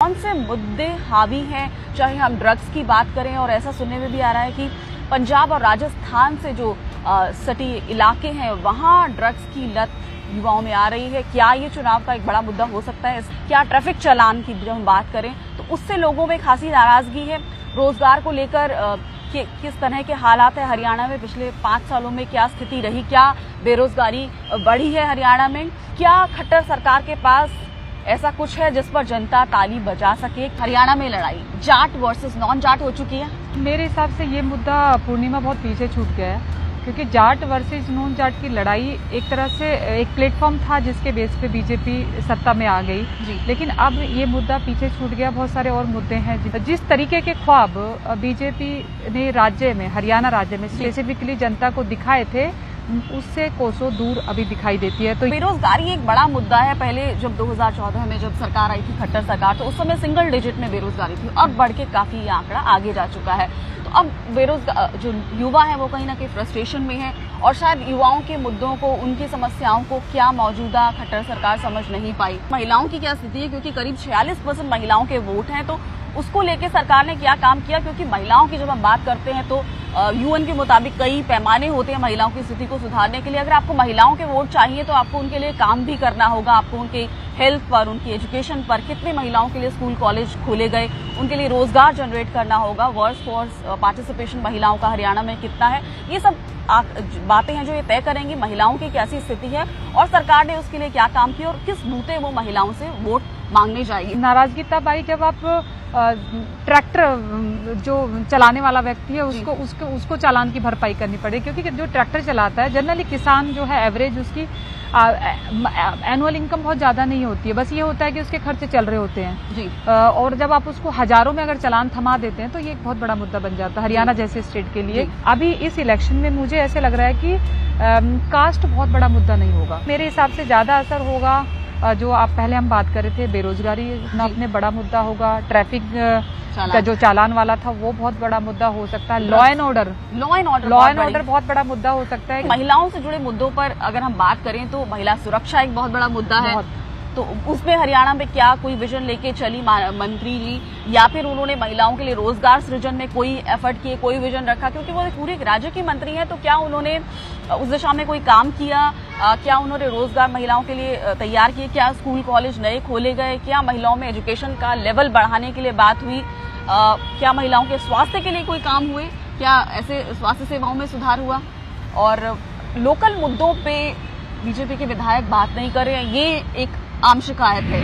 कौन से मुद्दे हावी हैं, चाहे हम ड्रग्स की बात करें। और ऐसा सुनने में भी आ रहा है कि पंजाब और राजस्थान से जो सटी इलाके हैं वहां ड्रग्स की लत युवाओं में आ रही है। क्या ये चुनाव का एक बड़ा मुद्दा हो सकता है? क्या ट्रैफिक चालान की जब हम बात करें तो उससे लोगों में खासी नाराजगी है। रोजगार को लेकर किस तरह के हालात है हरियाणा में, पिछले 5 सालों में क्या स्थिति रही, क्या बेरोजगारी बढ़ी है हरियाणा में, क्या खट्टर सरकार के पास ऐसा कुछ है जिस पर जनता ताली बजा सके। हरियाणा में लड़ाई जाट वर्सेस नॉन जाट हो चुकी है। मेरे हिसाब से ये मुद्दा पूर्णिमा बहुत पीछे छूट गया है, क्योंकि जाट वर्सेस नॉन जाट की लड़ाई एक तरह से एक प्लेटफॉर्म था जिसके बेस पे बीजेपी सत्ता में आ गई। लेकिन अब ये मुद्दा पीछे छूट गया। बहुत सारे और मुद्दे हैं। जिस तरीके के ख्वाब बीजेपी ने राज्य में, हरियाणा राज्य में स्पेसिफिकली जनता को दिखाए थे, उससे कोसों दूर अभी दिखाई देती है। तो बेरोजगारी एक बड़ा मुद्दा है। पहले जब 2014 में जब सरकार आई थी, खट्टर सरकार, तो उस समय सिंगल डिजिट में बेरोजगारी थी। अब बढ़ के काफी ये आंकड़ा आगे जा चुका है। तो अब बेरोजगार जो युवा है वो कहीं ना कहीं फ्रस्ट्रेशन में है और शायद युवाओं के मुद्दों को, उनकी समस्याओं को क्या मौजूदा खट्टर सरकार समझ नहीं पाई। महिलाओं की क्या स्थिति है, क्योंकि करीब 46% महिलाओं के वोट हैं, तो उसको लेकर सरकार ने क्या काम किया। क्योंकि महिलाओं की जब हम बात करते हैं तो यूएन के मुताबिक कई पैमाने होते हैं महिलाओं की स्थिति को सुधारने के लिए। अगर आपको महिलाओं के वोट चाहिए तो आपको उनके लिए काम भी करना होगा। आपको उनके हेल्थ पर, उनकी एजुकेशन पर, कितने महिलाओं के लिए स्कूल कॉलेज खोले गए, उनके लिए रोजगार जनरेट करना होगा। वर्क फोर्स पार्टिसिपेशन महिलाओं का हरियाणा में कितना है, ये सब बातें हैं जो ये तय करेंगी महिलाओं की कैसी स्थिति है और सरकार ने उसके लिए क्या काम किया और किस बूते वो महिलाओं से वोट मांगने जाएगी। नाराजगी तब आई जब आप ट्रैक्टर जो चलाने वाला व्यक्ति है उसको चालान की भरपाई करनी पड़े, क्योंकि जो ट्रैक्टर चलाता है जनरली किसान जो है एवरेज उसकी एनुअल इनकम बहुत ज्यादा नहीं होती है। बस ये होता है कि उसके खर्चे चल रहे होते हैं जी। और जब आप उसको हजारों में अगर चालान थमा देते हैं तो ये एक बहुत बड़ा मुद्दा बन जाता है हरियाणा जैसे स्टेट के लिए। अभी इस इलेक्शन में मुझे ऐसे लग रहा है कि कास्ट बहुत बड़ा मुद्दा नहीं होगा। मेरे हिसाब से ज्यादा असर होगा जो आप पहले हम बात कर रहे थे, बेरोजगारी अपने बड़ा मुद्दा होगा। ट्रैफिक का जो चालान वाला था वो बहुत बड़ा मुद्दा हो सकता है। लॉ एंड ऑर्डर बहुत बड़ा मुद्दा हो सकता है। महिलाओं से जुड़े मुद्दों पर अगर हम बात करें तो महिला सुरक्षा एक बहुत बड़ा मुद्दा है। तो उसमें हरियाणा में क्या कोई विजन लेके चली मंत्री जी, या फिर उन्होंने महिलाओं के लिए रोजगार सृजन में कोई एफर्ट किए, कोई विजन रखा? क्योंकि वो पूरे राज्य की मंत्री हैं, तो क्या उन्होंने उस दिशा में कोई काम किया? क्या उन्होंने रोजगार महिलाओं के लिए तैयार किए? क्या स्कूल कॉलेज नए खोले गए? क्या महिलाओं में एजुकेशन का लेवल बढ़ाने के लिए बात हुई? क्या महिलाओं के स्वास्थ्य के लिए कोई काम हुए? क्या ऐसे स्वास्थ्य सेवाओं में सुधार हुआ? और लोकल मुद्दों पे बीजेपी के विधायक बात नहीं कर रहे हैं, ये एक आम शिकायत है।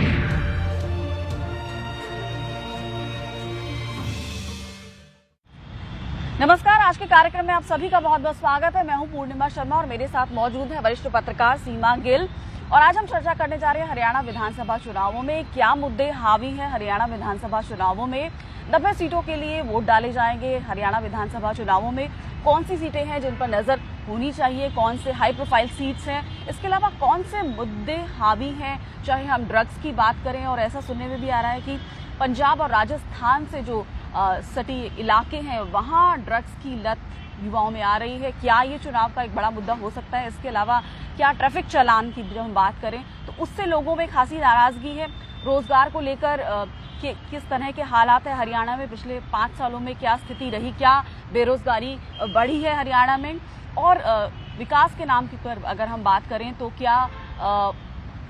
नमस्कार, आज के कार्यक्रम में आप सभी का बहुत बहुत स्वागत है। मैं हूं पूर्णिमा शर्मा और मेरे साथ मौजूद है वरिष्ठ पत्रकार सीमा गिल। और आज हम चर्चा करने जा रहे हैं हरियाणा विधानसभा चुनावों में क्या मुद्दे हावी हैं। हरियाणा विधानसभा चुनावों में 90 सीटों के लिए वोट डाले जाएंगे। हरियाणा विधानसभा चुनावों में कौन सी सीटें हैं जिन पर नजर होनी चाहिए, कौन से हाई प्रोफाइल सीट्स हैं, इसके अलावा कौन से मुद्दे हावी हैं, चाहे हम ड्रग्स की बात करें। और ऐसा सुनने में भी आ रहा है कि पंजाब और राजस्थान से जो सटी इलाके हैं वहां ड्रग्स की लत युवाओं में आ रही है। क्या ये चुनाव का एक बड़ा मुद्दा हो सकता है? इसके अलावा क्या ट्रैफिक चालान की जब हम बात करें तो उससे लोगों में खासी नाराजगी है। रोजगार को लेकर किस तरह के हालात है हरियाणा में, पिछले 5 सालों में क्या स्थिति रही, क्या बेरोजगारी बढ़ी है हरियाणा में। और विकास के नाम पर अगर हम बात करें तो क्या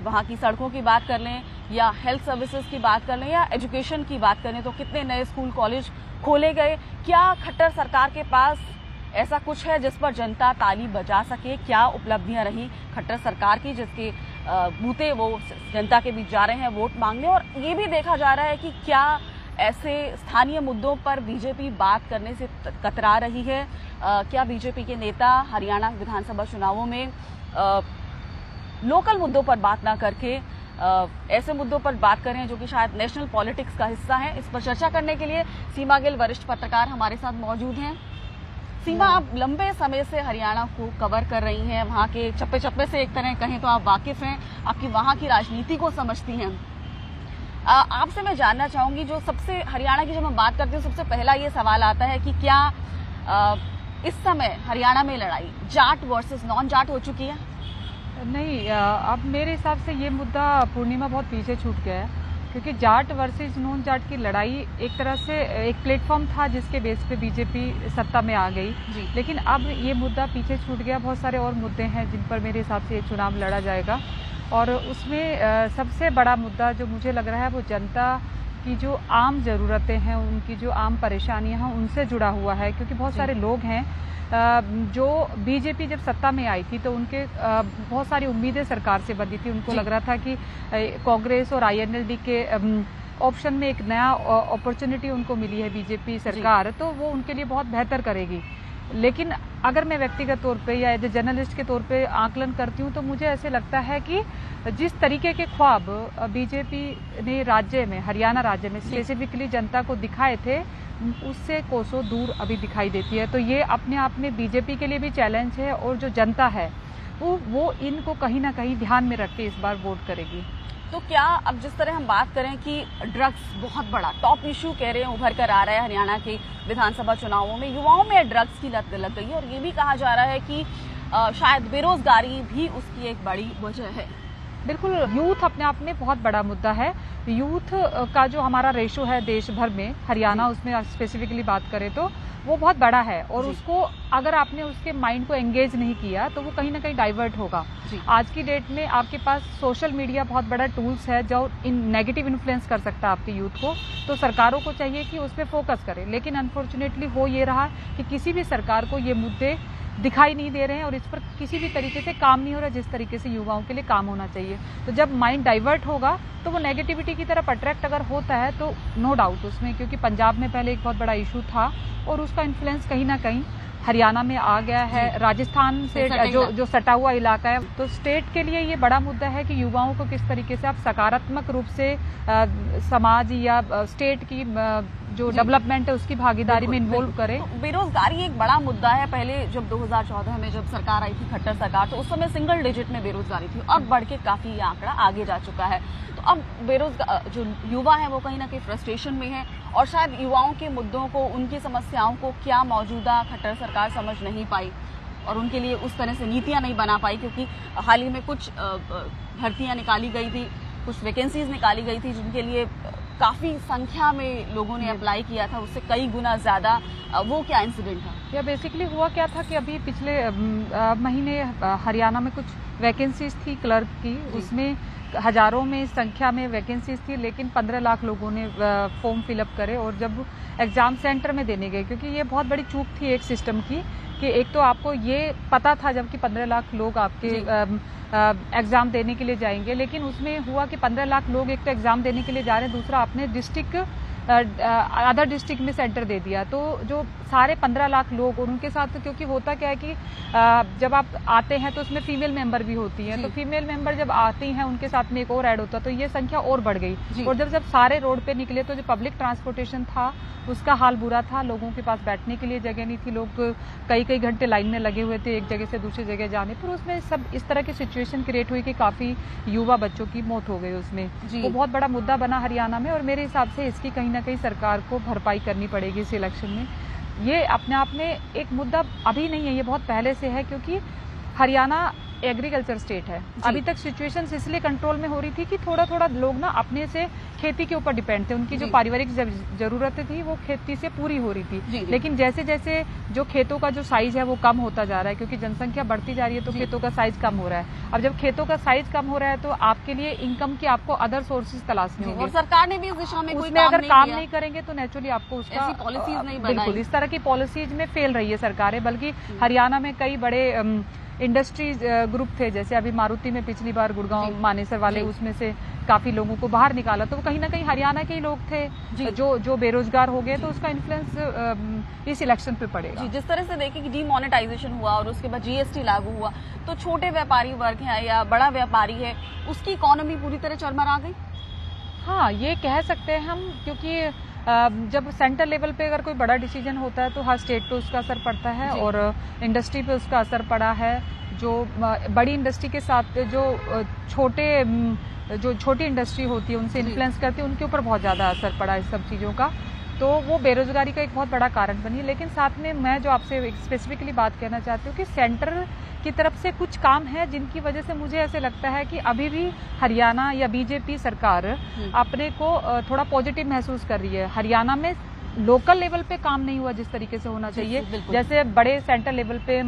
वहाँ की सड़कों की बात कर लें या हेल्थ सर्विसेज की बात कर लें या एजुकेशन की बात करें तो कितने नए स्कूल कॉलेज खोले गए। क्या खट्टर सरकार के पास ऐसा कुछ है जिस पर जनता ताली बजा सके? क्या उपलब्धियां रही खट्टर सरकार की जिसके बूते वो जनता के बीच जा रहे हैं वोट मांगने? और ये भी देखा जा रहा है कि क्या ऐसे स्थानीय मुद्दों पर बीजेपी बात करने से कतरा रही है? क्या बीजेपी के नेता हरियाणा विधानसभा चुनावों में लोकल मुद्दों पर बात ना करके ऐसे मुद्दों पर बात करें जो कि शायद नेशनल पॉलिटिक्स का हिस्सा है? इस पर चर्चा करने के लिए सीमा गिल वरिष्ठ पत्रकार हमारे साथ मौजूद हैं। सीमा, आप लंबे समय से हरियाणा को कवर कर रही हैं, वहाँ के चप्पे चप्पे से एक तरह कहें तो आप वाकिफ हैं, आपकी वहाँ की राजनीति को समझती हैं। आपसे मैं जानना चाहूंगी, जो सबसे हरियाणा की जब हम बात करते हैं सबसे पहला ये सवाल आता है कि क्या इस समय हरियाणा में लड़ाई जाट वर्सेस नॉन जाट हो चुकी है? नहीं, अब मेरे हिसाब से ये मुद्दा पूर्णिमा बहुत पीछे छूट गया है, क्योंकि जाट वर्सेस नॉन जाट की लड़ाई एक तरह से एक प्लेटफॉर्म था जिसके बेस पे बीजेपी सत्ता में आ गई, लेकिन अब ये मुद्दा पीछे छूट गया। बहुत सारे और मुद्दे हैं जिन पर मेरे हिसाब से ये चुनाव लड़ा जाएगा, और उसमें सबसे बड़ा मुद्दा जो मुझे लग रहा है वो जनता की जो आम ज़रूरतें हैं, उनकी जो आम परेशानियां हैं, उनसे जुड़ा हुआ है। क्योंकि बहुत सारे लोग हैं जो बीजेपी जब सत्ता में आई थी तो उनके बहुत सारी उम्मीदें सरकार से बंधी थी। उनको लग रहा था कि कांग्रेस और आईएनएलडी के ऑप्शन में एक नया अपॉर्चुनिटी उनको मिली है बीजेपी सरकार, तो वो उनके लिए बहुत बेहतर करेगी। लेकिन अगर मैं व्यक्तिगत तौर पे या एज ए जर्नलिस्ट के तौर पे आकलन करती हूँ तो मुझे ऐसे लगता है कि जिस तरीके के ख्वाब बीजेपी ने राज्य में, हरियाणा राज्य में स्पेसिफिकली जनता को दिखाए थे, उससे कोसों दूर अभी दिखाई देती है। तो ये अपने आप में बीजेपी के लिए भी चैलेंज है, और जो जनता है वो इनको कहीं ना कहीं ध्यान में रख के इस बार वोट करेगी। तो क्या अब जिस तरह हम बात करें कि ड्रग्स बहुत बड़ा टॉप इशू कह रहे हैं उभर कर आ रहा है हरियाणा के विधानसभा चुनावों में, युवाओं में ड्रग्स की लत लग गई है, और ये भी कहा जा रहा है कि शायद बेरोजगारी भी उसकी एक बड़ी वजह है। बिल्कुल, यूथ अपने आप में बहुत बड़ा मुद्दा है। यूथ का जो हमारा रेशो है देश भर में, हरियाणा उसमें स्पेसिफिकली बात करें तो वो बहुत बड़ा है, और उसको अगर आपने उसके माइंड को एंगेज नहीं किया तो वो कहीं ना कहीं डाइवर्ट होगा। आज की डेट में आपके पास सोशल मीडिया बहुत बड़ा टूल्स है जो नेगेटिव इन्फ्लुएंस कर सकता है आपके यूथ को, तो सरकारों को चाहिए कि उस पर फोकस करें। लेकिन अनफॉर्चुनेटली हो ये रहा कि किसी भी सरकार को ये मुद्दे दिखाई नहीं दे रहे हैं, और इस पर किसी भी तरीके से काम नहीं हो रहा जिस तरीके से युवाओं के लिए काम होना चाहिए। तो जब माइंड डाइवर्ट होगा तो वो नेगेटिविटी की तरफ अट्रैक्ट अगर होता है तो नो डाउट उसमें, क्योंकि पंजाब में पहले एक बहुत बड़ा इशू था और उसका इन्फ्लुएंस कहीं ना कहीं हरियाणा में आ गया है, राजस्थान से जो सटा हुआ इलाका है। तो स्टेट के लिए ये बड़ा मुद्दा है कि युवाओं को किस तरीके से आप सकारात्मक रूप से समाज या स्टेट की जो डेवलपमेंट है उसकी भागीदारी में इन्वॉल्व करें। तो बेरोजगारी एक बड़ा मुद्दा है। पहले जब 2014 में जब सरकार आई थी, खट्टर सरकार, तो उस समय सिंगल डिजिट में बेरोजगारी थी, अब बढ़ के काफी ये आंकड़ा आगे जा चुका है। तो अब बेरोजगार जो युवा है वो कहीं ना कहीं फ्रस्ट्रेशन में है, और शायद युवाओं के मुद्दों को, उनकी समस्याओं को क्या मौजूदा खट्टर सरकार समझ नहीं पाई, और उनके लिए उस तरह से नीतियां नहीं बना पाई। क्योंकि हाल ही में कुछ भर्तियां निकाली गई थी, कुछ वैकेंसीज निकाली गई थी जिनके लिए काफी संख्या में लोगों ने अप्लाई किया था, उससे कई गुना ज्यादा। वो क्या इंसिडेंट था? या बेसिकली हुआ क्या था कि अभी पिछले महीने हरियाणा में कुछ वैकेंसीज थी क्लर्क की, उसमें हजारों में संख्या में वैकेंसीज थी, लेकिन 15 लाख लोगों ने फॉर्म फिलअप करे, और जब एग्जाम सेंटर में देने गए, क्योंकि ये बहुत बड़ी चूक थी एक सिस्टम की कि एक तो आपको ये पता था जबकि 15 लाख लोग आपके एग्जाम देने के लिए जाएंगे, लेकिन उसमें हुआ कि 15 लाख लोग एक तो एग्जाम देने के लिए जा रहे हैं, दूसरा आपने डिस्ट्रिक्ट अदर डिस्ट्रिक्ट में सेंटर दे दिया। तो जो सारे 15 लाख लोग, और उनके साथ क्योंकि होता क्या है कि जब आप आते हैं तो उसमें फीमेल मेंबर भी होती हैं, तो फीमेल मेंबर जब आती हैं उनके साथ में एक और ऐड होता है, तो ये संख्या और बढ़ गई। और जब सारे रोड पे निकले तो जो पब्लिक ट्रांसपोर्टेशन था उसका हाल बुरा था, लोगों के पास बैठने के लिए जगह नहीं थी, लोग कई घंटे लाइन में लगे हुए थे एक जगह से दूसरी जगह जाने पर। उसमें सब इस तरह की सिचुएशन क्रिएट हुई कि काफी युवा बच्चों की मौत हो गई उसमें। वो बहुत बड़ा मुद्दा बना हरियाणा में, और मेरे हिसाब से इसकी कहीं ना कहीं सरकार को भरपाई करनी पड़ेगी इस इलेक्शन में। ये अपने आप में एक मुद्दा अभी नहीं है, ये बहुत पहले से है, क्योंकि हरियाणा एग्रीकल्चर स्टेट है। अभी तक सिचुएशंस इसलिए कंट्रोल में हो रही थी कि थोड़ा थोड़ा लोग ना अपने से खेती के ऊपर डिपेंड थे, उनकी जो पारिवारिक जरूरतें थी वो खेती से पूरी हो रही थी। लेकिन जैसे जैसे जो खेतों का जो साइज है वो कम होता जा रहा है, क्योंकि जनसंख्या बढ़ती जा रही है, तो खेतों का साइज कम हो रहा है। अब जब खेतों का साइज कम हो रहा है तो आपके लिए इनकम की आपको अदर सोर्सेज तलाशने होंगे, और सरकार ने भी इस दिशा में उसमें अगर काम नहीं करेंगे तो नेचुरली आपको उसका पॉलिसीज नहीं बनाई। बिल्कुल, इस तरह की पॉलिसीज में फेल रही है सरकारें। बल्कि हरियाणा में कई बड़े इंडस्ट्रीज ग्रुप थे, जैसे अभी मारुति में पिछली बार गुड़गांव मानेसर वाले, उसमें से काफी लोगों को बाहर निकाला, तो वो कहीं ना कहीं हरियाणा के ही लोग थे जो बेरोजगार हो गए। तो उसका इन्फ्लुएंस इस इलेक्शन पे पड़ेगा। जिस तरह से देखिए कि डीमोनेटाइजेशन हुआ और उसके बाद जीएसटी लागू हुआ, तो छोटे व्यापारी वर्ग है या बड़ा व्यापारी है, उसकी इकोनॉमी पूरी तरह चरमरा गई। हाँ, ये कह सकते हैं हम, क्योंकि जब सेंटर लेवल पे अगर कोई बड़ा डिसीजन होता है तो हर स्टेट पे उसका असर पड़ता है, और इंडस्ट्री पे उसका असर पड़ा है। जो बड़ी इंडस्ट्री के साथ जो छोटी इंडस्ट्री होती है उनसे इन्फ्लुएंस करती है, उनके ऊपर बहुत ज्यादा असर पड़ा इस सब चीजों का। तो वो बेरोजगारी का एक बहुत बड़ा कारण बनी। लेकिन साथ में मैं जो आपसे स्पेसिफिकली बात कहना चाहती हूँ कि सेंटर की तरफ से कुछ काम है जिनकी वजह से मुझे ऐसे लगता है कि अभी भी हरियाणा या बीजेपी सरकार अपने को थोड़ा पॉजिटिव महसूस कर रही है। हरियाणा में लोकल लेवल पे काम नहीं हुआ जिस तरीके से होना चाहिए। जैसे बड़े सेंट्रल लेवल पे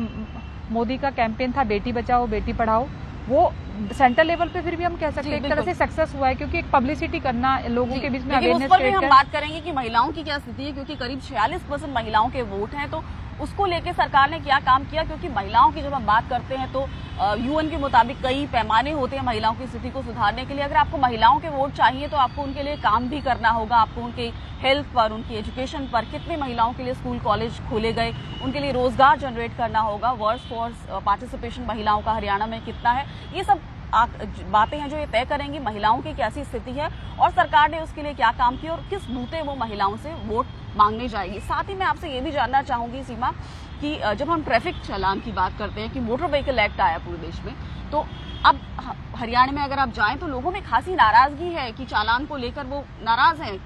मोदी का कैंपेन था बेटी बचाओ बेटी पढ़ाओ, वो सेंट्रल लेवल पे फिर भी हम कह सकते हैं एक तरह से सक्सेस हुआ है, क्योंकि एक पब्लिसिटी करना लोगों के बीच में अवेयरनेस क्रिएट करना। हम बात करेंगे कि महिलाओं की क्या स्थिति है, क्योंकि करीब 46% महिलाओं के वोट हैं, तो उसको लेके सरकार ने क्या काम किया। क्योंकि महिलाओं की जब हम बात करते हैं तो यूएन के मुताबिक कई पैमाने होते हैं महिलाओं की स्थिति को सुधारने के लिए। अगर आपको महिलाओं के वोट चाहिए तो आपको उनके लिए काम भी करना होगा। आपको उनके हेल्थ पर, उनकी एजुकेशन पर, कितने महिलाओं के लिए स्कूल कॉलेज खोले गए, उनके लिए रोजगार जनरेट करना होगा। वर्क फोर्स पार्टिसिपेशन महिलाओं का हरियाणा में कितना है, ये सब बातें हैं जो ये तय करेंगी महिलाओं की कैसी स्थिति है और सरकार ने उसके लिए क्या काम किया और किस बूते वो महिलाओं से वोट मांगने जाएगी। साथ ही मैं आपसे ये भी जानना चाहूंगी सीमा कि जब हम ट्रैफिक चालान की बात करते हैं कि मोटर व्हीकल एक्ट आया पूरे देश में, तो अब हरियाणा में अगर आप जाएं तो लोगों में खासी नाराजगी है कि चालान को लेकर वो नाराज हैं।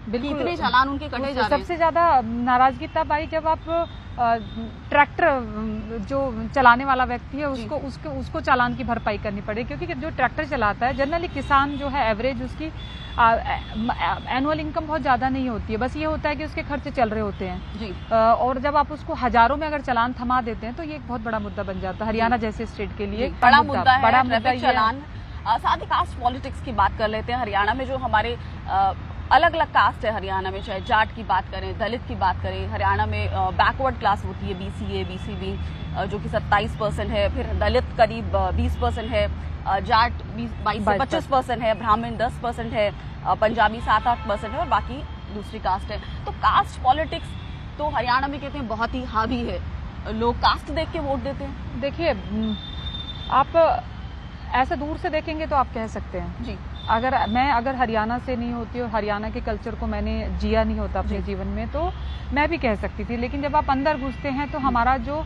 बिल्कुल, इतने चालान उनके कटे जा रहे हैं। सबसे ज्यादा नाराजगी तब आई जब आप ट्रैक्टर जो चलाने वाला व्यक्ति है उसको चालान की भरपाई करनी पड़े, क्योंकि जो ट्रैक्टर चलाता है जनरली किसान जो है एवरेज उसकी एनुअल इनकम बहुत ज्यादा नहीं होती है। बस ये होता है कि उसके खर्चे चल रहे होते हैं जी। और जब आप उसको हजारों में अगर चालान थमा देते हैं तो ये एक बहुत बड़ा मुद्दा बन जाता है हरियाणा जैसे स्टेट के लिए। बड़ा मुद्दा है चालान। साथ ही कास्ट पॉलिटिक्स की बात कर लेते हैं। हरियाणा में जो हमारे अलग अलग कास्ट है हरियाणा में, चाहे जाट की बात करें, दलित की बात करें, हरियाणा में बैकवर्ड क्लास होती है BCA BCB जो कि 27% है, फिर दलित करीब 20% है, जाट 22 से 25% है, ब्राह्मण 10% है, पंजाबी 7-8% है और बाकी दूसरी कास्ट है। तो कास्ट पॉलिटिक्स तो हरियाणा में कहते हैं बहुत ही हावी है, लोग कास्ट देख के वोट देते हैं। देखिए आप ऐसे दूर से देखेंगे तो आप कह सकते हैं जी। अगर हरियाणा से नहीं होती और हरियाणा के कल्चर को मैंने जिया नहीं होता अपने जीवन में तो मैं भी कह सकती थी। लेकिन जब आप अंदर घुसते हैं तो हमारा जो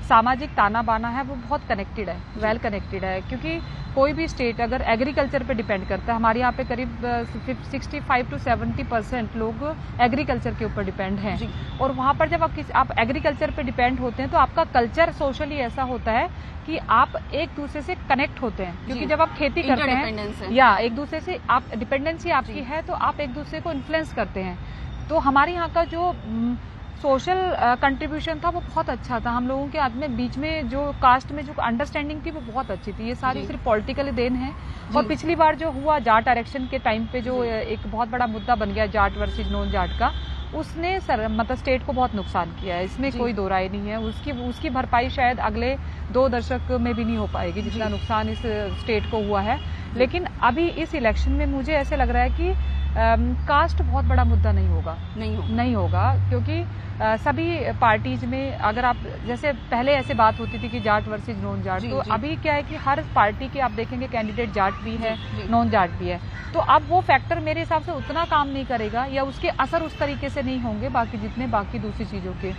सामाजिक ताना बाना है वो बहुत कनेक्टेड है, वेल कनेक्टेड है, क्योंकि कोई भी स्टेट अगर एग्रीकल्चर पे डिपेंड करता है, हमारे यहाँ पे करीब 65 to 70% लोग एग्रीकल्चर के ऊपर डिपेंड हैं। और वहाँ पर जब आप एग्रीकल्चर पे डिपेंड होते हैं तो आपका कल्चर सोशली ऐसा होता है कि आप एक दूसरे से कनेक्ट होते हैं, क्योंकि जब आप खेती करते हैं या एक दूसरे से आप डिपेंडेंसी आपकी है तो आप एक दूसरे को इन्फ्लुएंस करते हैं। तो हमारे यहाँ का जो सोशल कंट्रीब्यूशन था वो बहुत अच्छा था। हम लोगों के आदमी बीच में जो कास्ट में जो अंडरस्टैंडिंग थी वो बहुत अच्छी थी। ये सारी सिर्फ पॉलिटिकल देन है। और पिछली बार जो हुआ जाट आरक्षण के टाइम पे जो एक बहुत बड़ा मुद्दा बन गया जाट वर्सेज नॉन जाट का, उसने मतलब स्टेट को बहुत नुकसान किया है, इसमें कोई दो राय नहीं है। उसकी भरपाई शायद अगले 2 दशक में भी नहीं हो पाएगी जितना नुकसान इस स्टेट को हुआ है। लेकिन अभी इस इलेक्शन में मुझे ऐसे लग रहा है कि कास्ट बहुत बड़ा मुद्दा नहीं होगा क्योंकि सभी पार्टीज में अगर आप जैसे पहले ऐसे बात होती थी कि जाट वर्सेज नॉन जाट, तो अभी क्या है कि हर पार्टी के आप देखेंगे कैंडिडेट जाट भी है नॉन जाट भी है। तो अब वो फैक्टर मेरे हिसाब से उतना काम नहीं करेगा या उसके असर उस तरीके से नहीं होंगे बाकी दूसरी चीज़ों के।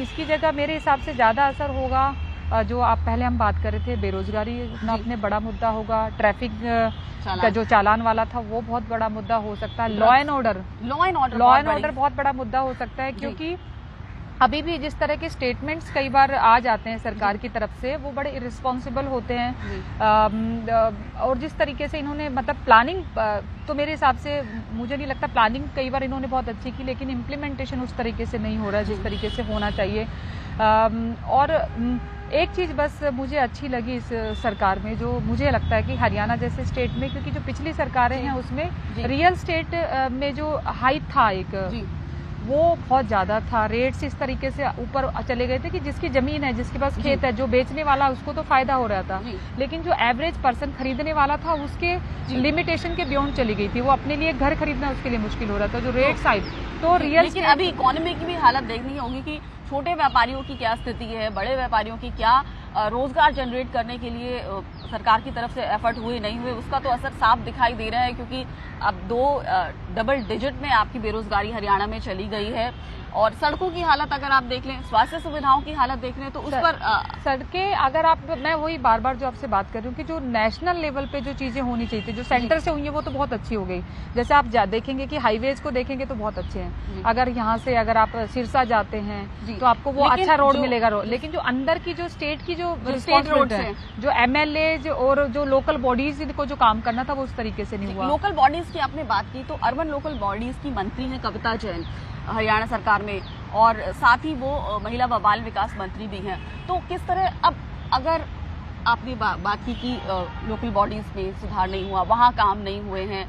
इसकी जगह मेरे हिसाब से ज़्यादा असर होगा जो आप पहले हम बात कर रहे थे बेरोजगारी अपने बड़ा मुद्दा होगा, ट्रैफिक का जो चालान वाला था वो बहुत बड़ा मुद्दा हो सकता है, लॉ एंड ऑर्डर बहुत बड़ा मुद्दा हो सकता है, क्योंकि अभी भी जिस तरह के स्टेटमेंट्स कई बार आ जाते हैं सरकार की तरफ से वो बड़े इर्रिस्पॉन्सिबल होते हैं। और जिस तरीके से इन्होंने मतलब प्लानिंग तो मेरे हिसाब से मुझे नहीं लगता, प्लानिंग कई बार इन्होंने बहुत अच्छी की लेकिन इम्प्लीमेंटेशन उस तरीके से नहीं हो रहा है जिस तरीके से होना चाहिए। और एक चीज बस मुझे अच्छी लगी इस सरकार में, जो मुझे लगता है कि हरियाणा जैसे स्टेट में, क्योंकि जो पिछली सरकारें हैं उसमें रियल स्टेट में जो हाइट था एक वो बहुत ज्यादा था, रेट्स इस तरीके से ऊपर चले गए थे कि जिसकी जमीन है, जिसके पास खेत है, जो बेचने वाला उसको तो फायदा हो रहा था, लेकिन जो एवरेज पर्सन खरीदने वाला था उसके लिमिटेशन के बियॉन्ड चली गई थी। वो अपने लिए घर खरीदना उसके लिए मुश्किल हो रहा था, जो रेट्स आई तो रियल। लेकिन अभी इकोनॉमी की भी हालत देखनी होगी कि छोटे व्यापारियों की क्या स्थिति है, बड़े व्यापारियों की क्या रोजगार जनरेट करने के लिए सरकार की तरफ से एफर्ट हुए नहीं हुए उसका तो असर साफ दिखाई दे रहा है, क्योंकि अब 2 डबल डिजिट में आपकी बेरोजगारी हरियाणा में चली गई है। और सड़कों की हालत अगर आप देख लें, स्वास्थ्य सुविधाओं की हालत देख लें तो उस पर सड़कें अगर आप, मैं वही बार बार जो आपसे बात कर रही हूँ कि जो नेशनल लेवल पे जो चीजें होनी चाहिए थी, जो सेंटर से हुई है वो तो बहुत अच्छी हो गई। जैसे आप देखेंगे कि हाईवेज को देखेंगे तो बहुत अच्छे हैं। अगर यहाँ से अगर आप सिरसा जाते हैं तो आपको वो अच्छा रोड मिलेगा। लेकिन जो अंदर की जो स्टेट की जो रिस्पॉन्सिबिलिटी है, जो एमएलए और जो लोकल बॉडीज को जो काम करना था वो उस तरीके से नहीं हुआ। लोकल बॉडीज की आपने बात की तो अर्बन लोकल बॉडीज की मंत्री है कविता जैन हरियाणा सरकार में, और साथ ही वो महिला व बाल विकास मंत्री भी हैं। तो किस तरह, अब अगर आपने बात की कि लोकल बॉडीज में सुधार नहीं हुआ, वहाँ काम नहीं हुए हैं,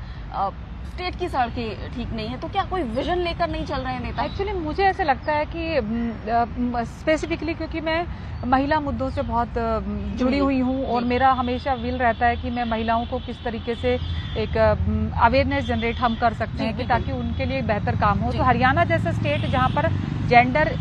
स्टेट की सड़कें ठीक नहीं है, तो क्या कोई विजन लेकर नहीं चल रहे हैं नेता? एक्चुअली मुझे ऐसे लगता है कि स्पेसिफिकली क्योंकि मैं महिला मुद्दों से बहुत जुड़ी हुई हूँ और मेरा हमेशा विल रहता है कि मैं महिलाओं को किस तरीके से एक अवेयरनेस जनरेट हम कर सकते हैं कि ताकि उनके लिए बेहतर काम हो। तो हरियाणा जैसा स्टेट जहाँ पर जेंडर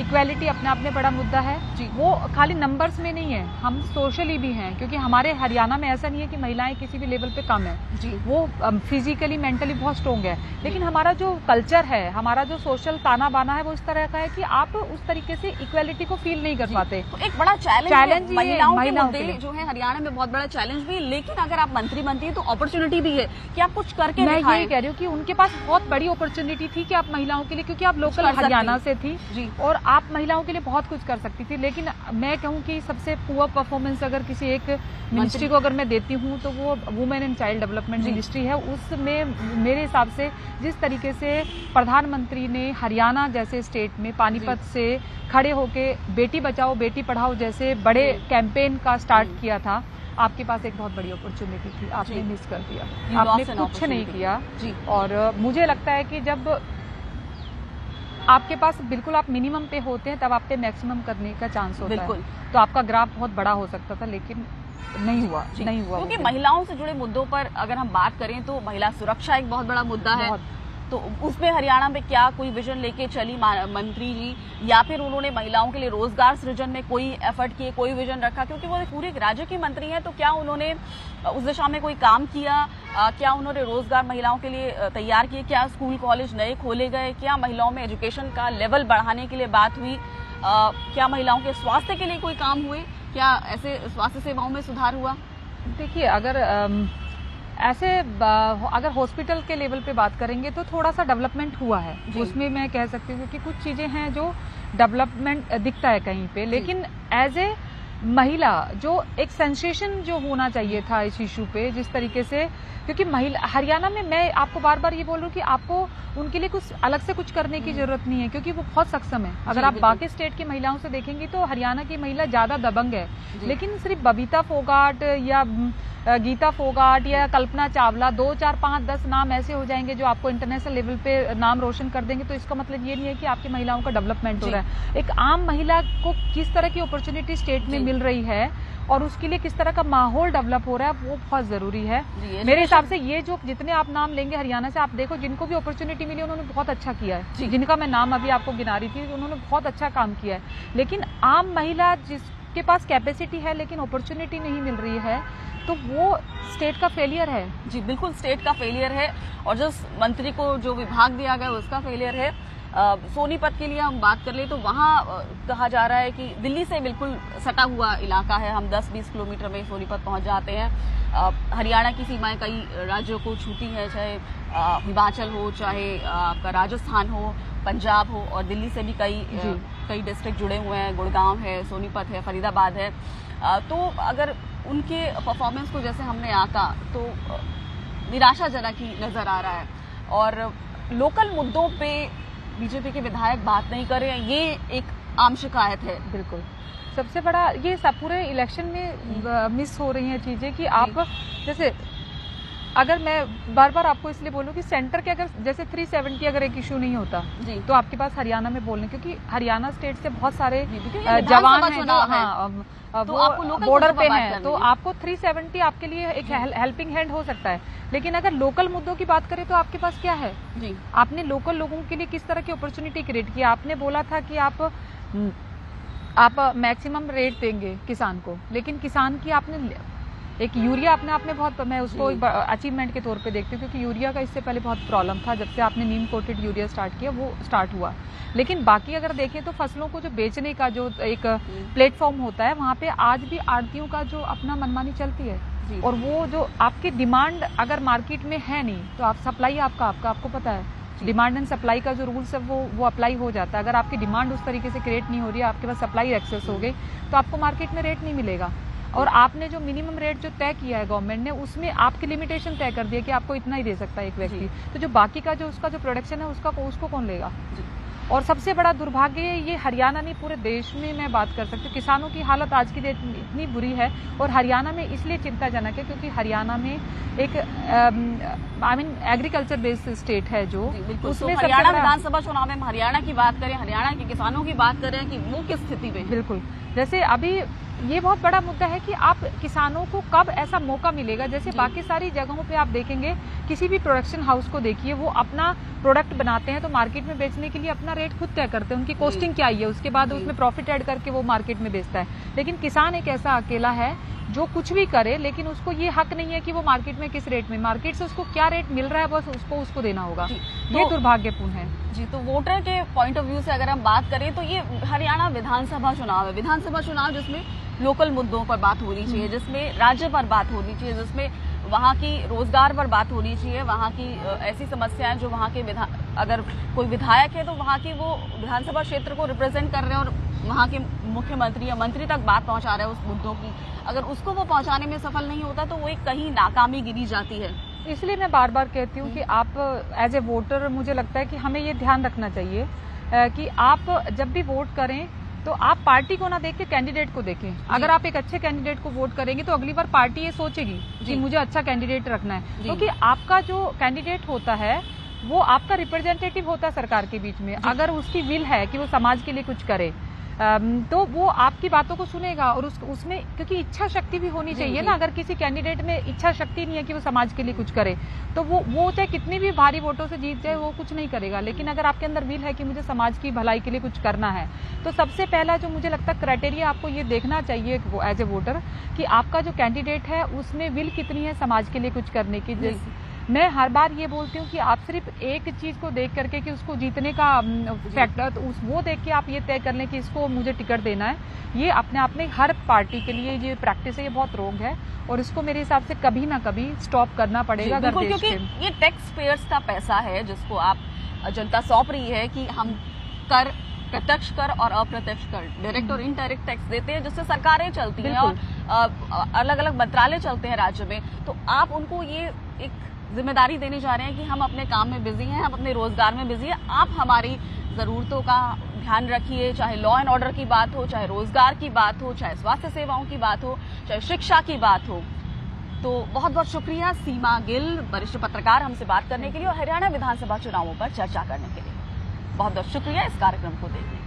इक्वालिटी अपने आप में बड़ा मुद्दा है, वो खाली नंबर्स में नहीं है, हम सोशली भी हैं, क्योंकि हमारे हरियाणा में ऐसा नहीं है कि महिलाएं किसी भी लेवल पे कम है, वो फिजिकली मेंटली बहुत स्ट्रोंग है। लेकिन हमारा जो कल्चर है, हमारा जो सोशल ताना बाना है वो इस तरह का है कि आप उस तरीके से इक्वालिटी को फील नहीं कर पाते। तो एक बड़ा चैलेंज महिलाओं के मुद्दे जो है हरियाणा में बहुत बड़ा चैलेंज भी है। लेकिन अगर आप मंत्री बनती है तो अपॉर्चुनिटी भी है कि आप कुछ करके मैं यही कह रही हूँ कि उनके पास बहुत बड़ी अपॉर्चुनिटी थी कि आप महिलाओं के लिए, क्योंकि आप लोकल हरियाणा से थी और आप महिलाओं के लिए बहुत कुछ कर सकती थी। लेकिन मैं कहूँ कि सबसे पुअर परफॉर्मेंस अगर किसी एक मिनिस्ट्री को अगर मैं देती हूँ तो वो women and child development ministry है। उसमें मेरे हिसाब से जिस तरीके से प्रधानमंत्री ने हरियाणा जैसे स्टेट में पानीपत से खड़े होके बेटी बचाओ बेटी पढ़ाओ जैसे बड़े कैंपेन का स्टार्ट किया था, आपके पास एक बहुत बड़ी अपॉर्चुनिटी थी, आपने मिस कर दिया, आपने कुछ नहीं किया। और मुझे लगता है कि जब आपके पास बिल्कुल आप मिनिमम पे होते हैं तब आप पे मैक्सिमम करने का चांस होता है, तो आपका ग्राफ बहुत बड़ा हो सकता था, लेकिन नहीं हुआ। क्योंकि महिलाओं से जुड़े मुद्दों पर अगर हम बात करें तो महिला सुरक्षा एक बहुत बड़ा मुद्दा है, तो उसमें हरियाणा में क्या कोई विजन लेके चली मंत्री जी, या फिर उन्होंने महिलाओं के लिए रोजगार सृजन में कोई एफर्ट किए, कोई विजन रखा? क्योंकि वो पूरे राज्य की मंत्री हैं, तो क्या उन्होंने उस दिशा में कोई काम किया? क्या उन्होंने रोजगार महिलाओं के लिए तैयार किए? क्या स्कूल कॉलेज नए खोले गए? क्या महिलाओं में एजुकेशन का लेवल बढ़ाने के लिए बात हुई? क्या महिलाओं के स्वास्थ्य के लिए कोई काम हुए? क्या ऐसे स्वास्थ्य सेवाओं में सुधार हुआ? देखिए, अगर हॉस्पिटल के लेवल पे बात करेंगे तो थोड़ा सा डेवलपमेंट हुआ है, उसमें मैं कह सकती हूँ कि कुछ चीजें हैं जो डेवलपमेंट दिखता है कहीं पे, लेकिन एज ए महिला जो एक सेंसेशन जो होना चाहिए था इस इशू पे, जिस तरीके से, क्योंकि महिला हरियाणा में, मैं आपको बार बार ये बोल रही हूँ कि आपको उनके लिए कुछ अलग से कुछ करने की जरूरत नहीं है, क्योंकि वो बहुत सक्षम है। अगर आप बाकी स्टेट की महिलाओं से देखेंगे तो हरियाणा की महिला ज्यादा दबंग है, लेकिन सिर्फ बबीता फोगाट या गीता फोगाट या कल्पना चावला 2, 4, 5, 10 नाम ऐसे हो जाएंगे जो आपको इंटरनेशनल लेवल पे नाम रोशन कर देंगे, तो इसका मतलब ये नहीं है कि आपकी महिलाओं का डेवलपमेंट हो रहा है। एक आम महिला को किस तरह की अपॉर्चुनिटी स्टेट में मिल रही है और उसके लिए किस तरह का माहौल डेवलप हो रहा है, वो बहुत जरूरी है मेरे हिसाब से। ये जो जितने आप नाम लेंगे हरियाणा से, आप देखो जिनको भी अपॉर्चुनिटी मिली उन्होंने बहुत अच्छा किया है, जिनका मैं नाम अभी आपको गिना रही थी उन्होंने बहुत अच्छा काम किया है। लेकिन आम महिला जिसके पास कैपेसिटी है लेकिन अपॉर्चुनिटी नहीं मिल रही है, तो वो स्टेट का फेलियर है। जी बिल्कुल, स्टेट का फेलियर है, और जिस मंत्री को जो विभाग दिया गया उसका फेलियर है। सोनीपत के लिए हम बात कर ले तो वहाँ कहा जा रहा है कि दिल्ली से बिल्कुल सटा हुआ इलाका है, हम 10-20 किलोमीटर में सोनीपत पहुंच जाते हैं। हरियाणा की सीमाएं कई राज्यों को छूती है, चाहे हिमाचल हो, चाहे आपका राजस्थान हो, पंजाब हो, और दिल्ली से भी कई डिस्ट्रिक्ट जुड़े हुए हैं, गुड़गांव है, सोनीपत है, फरीदाबाद है। तो अगर उनके परफॉर्मेंस को जैसे हमने आंका तो निराशाजनक ही नजर आ रहा है, और लोकल मुद्दों पे बीजेपी के विधायक बात नहीं कर रहे हैं, ये एक आम शिकायत है। बिल्कुल, सबसे बड़ा ये सब पूरे इलेक्शन में मिस हो रही हैं चीजें कि आप जैसे, अगर मैं बार बार आपको इसलिए बोलूं कि सेंटर के अगर जैसे 370 अगर एक इशू नहीं होता तो आपके पास हरियाणा में बोलने, क्योंकि हरियाणा स्टेट से बहुत सारे जवान हैं जो वो बॉर्डर पे हैं, तो आपको 370 आपके लिए एक हेल्पिंग हैंड हो सकता है। लेकिन अगर लोकल मुद्दों की बात करें तो आपके पास क्या है? आपने लोकल लोगों के लिए किस तरह की अपॉर्चुनिटी क्रिएट की? आपने बोला था कि आप मैक्सिमम रेट देंगे किसान को, लेकिन किसान की आपने एक यूरिया अपने आप में बहुत, मैं उसको अचीवमेंट के तौर पे देखती हूँ, क्योंकि यूरिया का इससे पहले बहुत प्रॉब्लम था। जब से आपने नीम कोटेड यूरिया स्टार्ट किया वो स्टार्ट हुआ। लेकिन बाकी अगर देखें तो फसलों को जो बेचने का जो एक प्लेटफॉर्म होता है, वहाँ पे आज भी आड़तियों का जो अपना मनमानी चलती है। और वो जो आपकी डिमांड अगर मार्केट में है नहीं, तो आप सप्लाई आपको पता है डिमांड एंड सप्लाई का जो रूल्स है वो अप्लाई हो जाता है। अगर आपकी डिमांड उस तरीके से क्रिएट नहीं हो रही है, आपके पास सप्लाई एक्सेस हो गई, तो आपको मार्केट में रेट नहीं मिलेगा। और आपने जो मिनिमम रेट जो तय किया है गवर्नमेंट ने, उसमें आपकी लिमिटेशन तय कर दिया कि आपको इतना ही दे सकता है एक व्यक्ति। तो जो बाकी का जो उसका जो प्रोडक्शन है उसको कौन लेगा? और सबसे बड़ा दुर्भाग्य ये हरियाणा नहीं, पूरे देश में मैं बात कर सकती हूँ, किसानों की हालत आज की डेट में इतनी बुरी है। और हरियाणा में इसलिए चिंताजनक है क्योंकि हरियाणा में एक एग्रीकल्चर बेस्ड स्टेट है जो उसमें हरियाणा विधानसभा चुनाव में हरियाणा की बात करें, हरियाणा के किसानों की बात करें कि वो किस स्थिति में? बिल्कुल, जैसे अभी ये बहुत बड़ा मुद्दा है कि आप किसानों को कब ऐसा मौका मिलेगा। जैसे बाकी सारी जगहों पे आप देखेंगे, किसी भी प्रोडक्शन हाउस को देखिए, वो अपना प्रोडक्ट बनाते हैं तो मार्केट में बेचने के लिए अपना रेट खुद तय करते हैं, उनकी कॉस्टिंग क्या है, उसके बाद उसमें प्रॉफिट ऐड करके वो मार्केट में बेचता है। लेकिन किसान एक ऐसा अकेला है जो कुछ भी करे, लेकिन उसको ये हक नहीं है कि वो मार्केट में किस रेट में, मार्केट से उसको क्या रेट मिल रहा है बस उसको देना होगा। ये दुर्भाग्यपूर्ण है जी। तो वोटर के पॉइंट ऑफ व्यू से अगर हम बात करें तो ये हरियाणा विधानसभा चुनाव है, विधानसभा चुनाव जिसमें लोकल मुद्दों पर बात होनी चाहिए, जिसमें राज्य पर बात होनी चाहिए, जिसमें वहाँ की रोजगार पर बात होनी चाहिए, वहाँ की ऐसी समस्याएं जो वहाँ के अगर कोई विधायक है तो वहाँ की वो विधानसभा क्षेत्र को रिप्रेजेंट कर रहे हैं और वहाँ के मुख्यमंत्री या मंत्री तक बात पहुँचा रहे हैं उस मुद्दों की, अगर उसको वो पहुँचाने में सफल नहीं होता तो वो एक कहीं नाकामी गिनी जाती है। इसलिए मैं बार बार कहती हूँ कि आप एज ए वोटर, मुझे लगता है कि हमें ये ध्यान रखना चाहिए कि आप जब भी वोट करें तो आप पार्टी को ना देख के कैंडिडेट को देखें। अगर आप एक अच्छे कैंडिडेट को वोट करेंगे तो अगली बार पार्टी ये सोचेगी कि मुझे अच्छा कैंडिडेट रखना है, क्योंकि आपका जो कैंडिडेट होता है वो आपका रिप्रेजेंटेटिव होता है सरकार के बीच में। अगर उसकी विल है कि वो समाज के लिए कुछ करे तो वो आपकी बातों को सुनेगा। और उसमें क्योंकि इच्छा शक्ति भी होनी चाहिए ना, अगर किसी कैंडिडेट में इच्छा शक्ति नहीं है कि वो समाज के लिए कुछ करे तो वो चाहे कितनी भी भारी वोटों से जीत जाए वो कुछ नहीं करेगा। लेकिन अगर आपके अंदर विल है कि मुझे समाज की भलाई के लिए कुछ करना है, तो सबसे पहला जो मुझे लगता है क्राइटेरिया आपको ये देखना चाहिए एज ए वोटर कि आपका जो कैंडिडेट है उसमें विल कितनी है समाज के लिए कुछ करने की। मैं हर बार ये बोलती हूँ कि आप सिर्फ एक चीज को देख करके कि उसको जीतने का फैक्टर, तो वो देख के आप ये तय कर लें कि इसको मुझे टिकट देना है, ये अपने आप में हर पार्टी के लिए ये प्रैक्टिस है, ये बहुत रॉन्ग है और इसको मेरे हिसाब से कभी ना कभी स्टॉप करना पड़ेगा। क्योंकि ये टैक्स पेयर्स का पैसा है जिसको आप जनता सौंप रही है कि हम कर, प्रत्यक्ष कर और अप्रत्यक्ष कर, डायरेक्ट और इनडायरेक्ट टैक्स देते हैं जिससे सरकारें चलती हैं और अलग अलग मंत्रालय चलते हैं राज्य में। तो आप उनको ये एक जिम्मेदारी देने जा रहे हैं कि हम अपने काम में बिजी हैं, हम अपने रोजगार में बिजी हैं, आप हमारी जरूरतों का ध्यान रखिए, चाहे लॉ एंड ऑर्डर की बात हो, चाहे रोजगार की बात हो, चाहे स्वास्थ्य सेवाओं की बात हो, चाहे शिक्षा की बात हो। तो बहुत बहुत शुक्रिया सीमा गिल, वरिष्ठ पत्रकार, हमसे बात करने के लिए और हरियाणा विधानसभा चुनावों पर चर्चा करने के लिए। बहुत बहुत शुक्रिया इस कार्यक्रम को देखने के लिए।